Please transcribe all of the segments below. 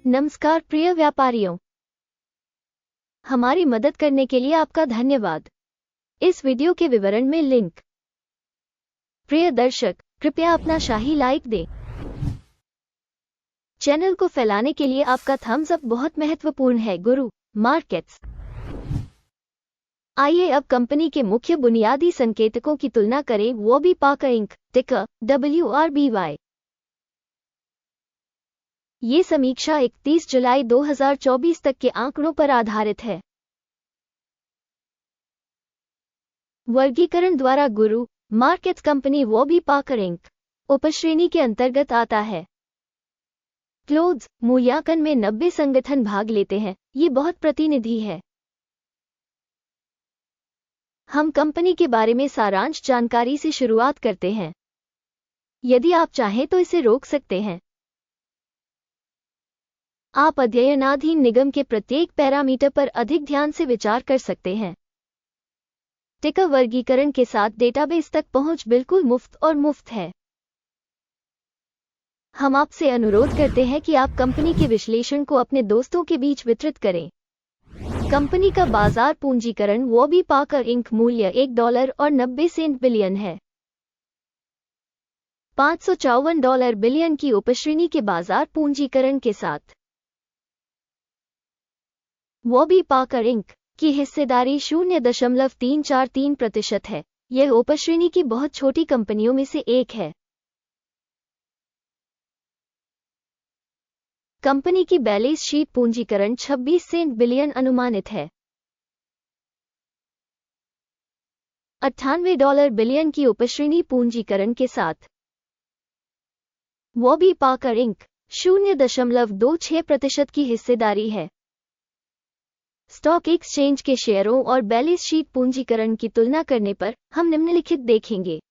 नमस्कार प्रिय व्यापारियों, हमारी मदद करने के लिए आपका धन्यवाद। इस वीडियो के विवरण में लिंक। प्रिय दर्शक, कृपया अपना शाही लाइक दें। चैनल को फैलाने के लिए आपका थम्स अप बहुत महत्वपूर्ण है। गुरु मार्केट्स। आइए अब कंपनी के मुख्य बुनियादी संकेतकों की तुलना करें। वॉबी पाकर इंक, टिकर WRBY। ये समीक्षा 31 जुलाई 2024 तक के आंकड़ों पर आधारित है। वर्गीकरण द्वारा गुरु मार्केट्स कंपनी वॉबी पाकर इंक उपश्रेणी के अंतर्गत आता है। क्लोज मूल्यांकन में 90 संगठन भाग लेते हैं। ये बहुत प्रतिनिधि है। हम कंपनी के बारे में सारांश जानकारी से शुरुआत करते हैं। यदि आप चाहें तो इसे रोक सकते हैं। आप अध्ययनाधीन निगम के प्रत्येक पैरामीटर पर अधिक ध्यान से विचार कर सकते हैं। टिकर वर्गीकरण के साथ डेटाबेस तक पहुंच बिल्कुल मुफ्त और मुफ्त है। हम आपसे अनुरोध करते हैं कि आप कंपनी के विश्लेषण को अपने दोस्तों के बीच वितरित करें। कंपनी का बाजार पूंजीकरण वॉबी पाकर इंक मूल्य $1.90 बिलियन है। $554 बिलियन की उपश्रेणी के बाजार पूंजीकरण के साथ वॉबी पाकर इंक की हिस्सेदारी 0.343% है। यह उपश्रेणी की बहुत छोटी कंपनियों में से एक है। कंपनी की बैलेंस शीट पूंजीकरण $26 बिलियन अनुमानित है। $98 बिलियन की उपश्रेणी पूंजीकरण के साथ वॉबी पाकर इंक 0.26% की हिस्सेदारी है। स्टॉक एक्सचेंज के शेयरों और बैलेंस शीट पूंजीकरण की तुलना करने पर हम निम्नलिखित देखेंगे।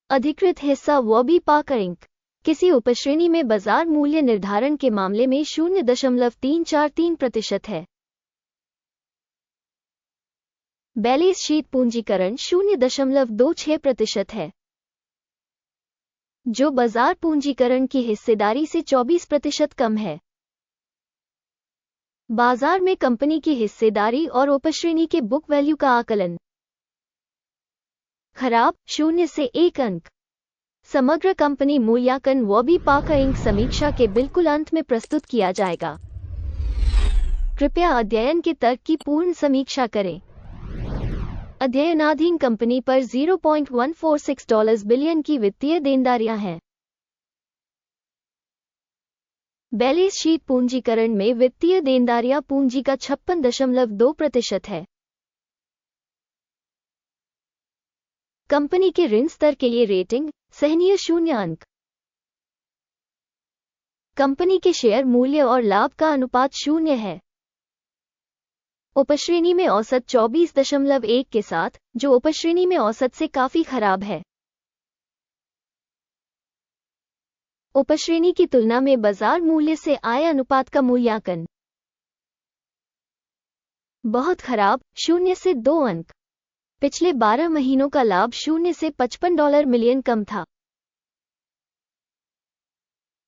अधिकृत हिस्सा वॉबी पाकर इंक किसी उपश्रेणी में बाजार मूल्य निर्धारण के मामले में 0.343% है। बैलेंस शीट पूंजीकरण 0.26% है, जो बाजार पूंजीकरण की हिस्सेदारी से 24% कम है। बाजार में कंपनी की हिस्सेदारी और उपश्रेणी के बुक वैल्यू का आकलन। खराब 0 से 1 अंक। समग्र कंपनी मूल्यांकन वॉबी पाकर इंक समीक्षा के बिल्कुल अंत में प्रस्तुत किया जाएगा। कृपया अध्ययन के तर्क की पूर्ण समीक्षा करें। अध्ययनाधीन कंपनी पर $0.146 बिलियन की वित्तीय देनदारियां हैं। बैलेंस शीट पूंजीकरण में वित्तीय देनदारियां पूंजी का 56.2% है। कंपनी के ऋण स्तर के लिए रेटिंग सहनीय 0 अंक। कंपनी के शेयर मूल्य और लाभ का अनुपात 0 है। उपश्रेणी में औसत 24.1 के साथ, जो उपश्रेणी में औसत से काफी खराब है। उपश्रेणी की तुलना में बाजार मूल्य से आय अनुपात का मूल्यांकन बहुत खराब 0 से 2 अंक। पिछले 12 महीनों का लाभ 0 से $55 मिलियन कम था।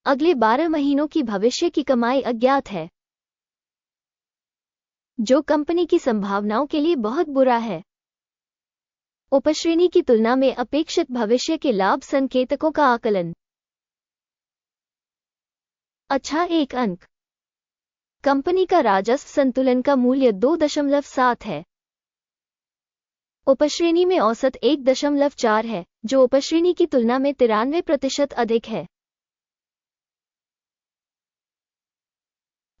अगले 12 महीनों की भविष्य की कमाई अज्ञात है, जो कंपनी की संभावनाओं के लिए बहुत बुरा है। उपश्रेणी की तुलना में अपेक्षित भविष्य के लाभ संकेतकों का आकलन अच्छा 1 अंक। कंपनी का राजस्व संतुलन का मूल्य 2.7 है। उपश्रेणी में औसत 1.4 है, जो उपश्रेणी की तुलना में 93% अधिक है।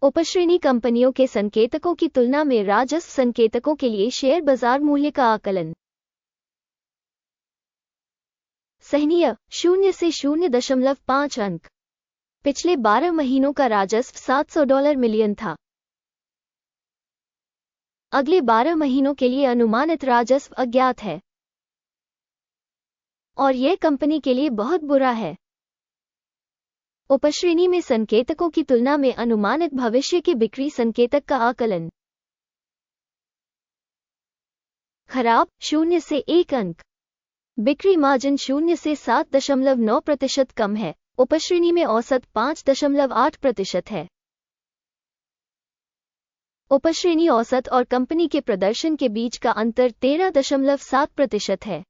उपश्रेणी कंपनियों के संकेतकों की तुलना में राजस्व संकेतकों के लिए शेयर बाजार मूल्य का आकलन सहनीय 0 से 0.5 अंक। पिछले 12 महीनों का राजस्व $700 मिलियन था। अगले 12 महीनों के लिए अनुमानित राजस्व अज्ञात है, और यह कंपनी के लिए बहुत बुरा है। उपश्रेणी में संकेतकों की तुलना में अनुमानित भविष्य के बिक्री संकेतक का आकलन खराब 0 से 1 अंक। बिक्री मार्जिन 0 से 7.9% कम है, उपश्रेणी में औसत 5.8% है। उपश्रेणी औसत और कंपनी के प्रदर्शन के बीच का अंतर 13.7% है।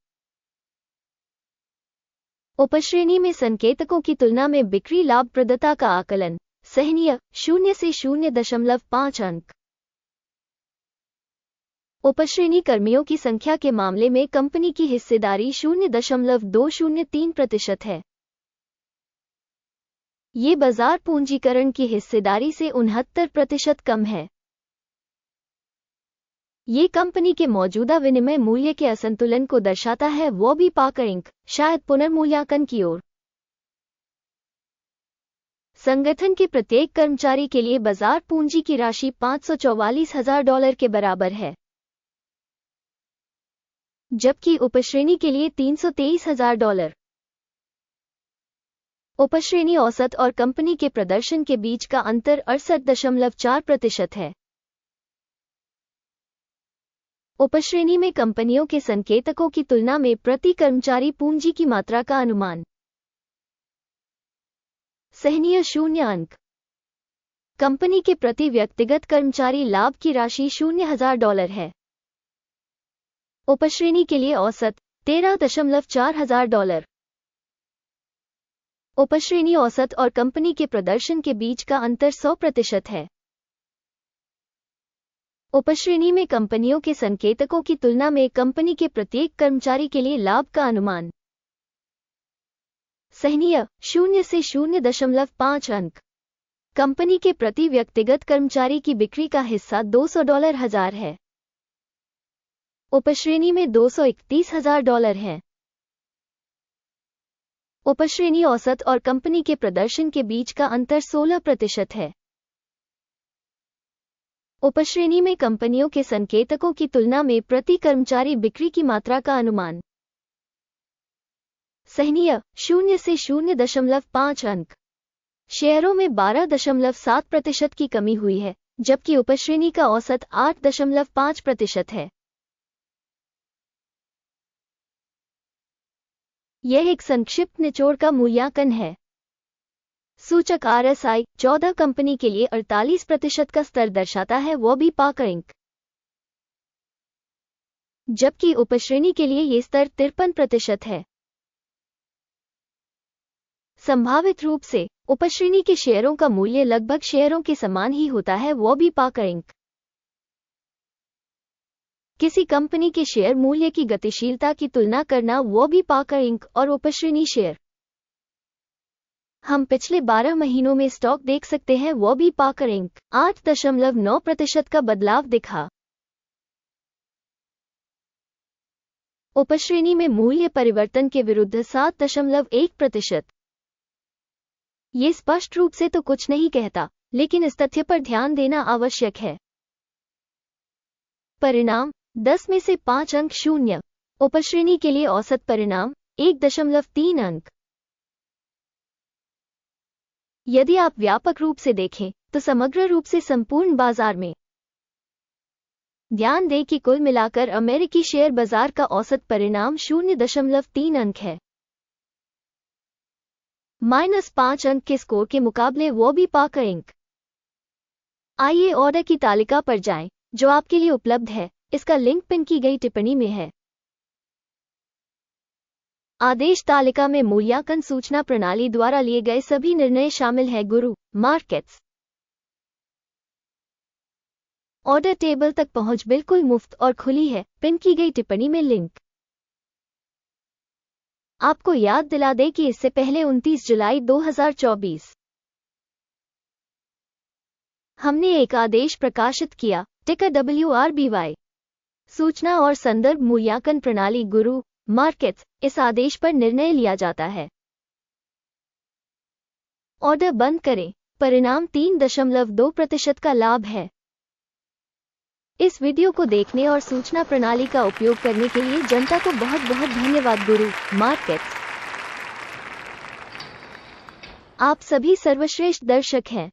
उपश्रेणी में संकेतकों की तुलना में बिक्री लाभप्रदता का आकलन सराहनीय 0 से 0.5 अंक। उपश्रेणी कर्मियों की संख्या के मामले में कंपनी की हिस्सेदारी 0.203% है। ये बाजार पूंजीकरण की हिस्सेदारी से 69% कम है। ये कंपनी के मौजूदा विनिमय मूल्य के असंतुलन को दर्शाता है। वॉबी पाकर इंक शायद पुनर्मूल्यांकन की ओर। संगठन के प्रत्येक कर्मचारी के लिए बाजार पूंजी की राशि $544,000 के बराबर है, जबकि उपश्रेणी के लिए $323,000। उपश्रेणी औसत और कंपनी के प्रदर्शन के बीच का अंतर 68.4% है। उपश्रेणी में कंपनियों के संकेतकों की तुलना में प्रति कर्मचारी पूंजी की मात्रा का अनुमान सराहनीय 0 अंक। कंपनी के प्रति व्यक्तिगत कर्मचारी लाभ की राशि $0,000 है। उपश्रेणी के लिए औसत $13,400। उपश्रेणी औसत और कंपनी के प्रदर्शन के बीच का अंतर 100% है। उपश्रेणी में कंपनियों के संकेतकों की तुलना में कंपनी के प्रत्येक कर्मचारी के लिए लाभ का अनुमान सराहनीय 0 से 0.5 अंक। कंपनी के प्रति व्यक्तिगत कर्मचारी की बिक्री का हिस्सा $200,000 है। उपश्रेणी में $231,000 है। उपश्रेणी औसत और कंपनी के प्रदर्शन के बीच का अंतर 16% है। उपश्रेणी में कंपनियों के संकेतकों की तुलना में प्रति कर्मचारी बिक्री की मात्रा का अनुमान सराहनीय 0 से 0.5 अंक। शेयरों में 12.7% की कमी हुई है, जबकि उपश्रेणी का औसत 8.5% है। यह एक संक्षिप्त निचोड़ का मूल्यांकन है। सूचक RSI 14 कंपनी के लिए 48% का स्तर दर्शाता है। वॉबी पाकर इंक। जबकि उपश्रेणी के लिए यह स्तर 53% है। संभावित रूप से उपश्रेणी के शेयरों का मूल्य लगभग शेयरों के समान ही होता है। वॉबी पाकर इंक। किसी कंपनी के शेयर मूल्य की गतिशीलता की तुलना करना। वॉबी पाकर इंक और उपश्रेणी शेयर। हम पिछले 12 महीनों में स्टॉक देख सकते हैं। वॉबी पाकर इंक 8.9% का बदलाव दिखा। उपश्रेणी में मूल्य परिवर्तन के विरुद्ध 7.1%। ये स्पष्ट रूप से तो कुछ नहीं कहता, लेकिन इस तथ्य पर ध्यान देना आवश्यक है। परिणाम 10 में से 5 अंक 0। उपश्रेणी के लिए औसत परिणाम 1.3 अंक। यदि आप व्यापक रूप से देखें तो समग्र रूप से संपूर्ण बाजार में ध्यान दें कि कुल मिलाकर अमेरिकी शेयर बाजार का औसत परिणाम 0.3 अंक है। -5 अंक के स्कोर के मुकाबले वॉबी पाकर इंक। आइए ऑर्डर की तालिका पर जाएं, जो आपके लिए उपलब्ध है। इसका लिंक पिन की गई टिप्पणी में है। आदेश तालिका में मूल्यांकन सूचना प्रणाली द्वारा लिए गए सभी निर्णय शामिल हैं। गुरु मार्केट्स। ऑर्डर टेबल तक पहुंच बिल्कुल मुफ्त और खुली है। पिन की गई टिप्पणी में लिंक। आपको याद दिला दें कि इससे पहले 29 जुलाई 2024 हमने एक आदेश प्रकाशित किया। टिकर WRBY। सूचना और संदर्भ मूल्यांकन प्रणाली गुरु मार्केट्स। इस आदेश पर निर्णय लिया जाता है। ऑर्डर बंद करें। परिणाम 3.2% का लाभ है। इस वीडियो को देखने और सूचना प्रणाली का उपयोग करने के लिए जनता को बहुत बहुत धन्यवाद। गुरु मार्केट्स। आप सभी सर्वश्रेष्ठ दर्शक हैं।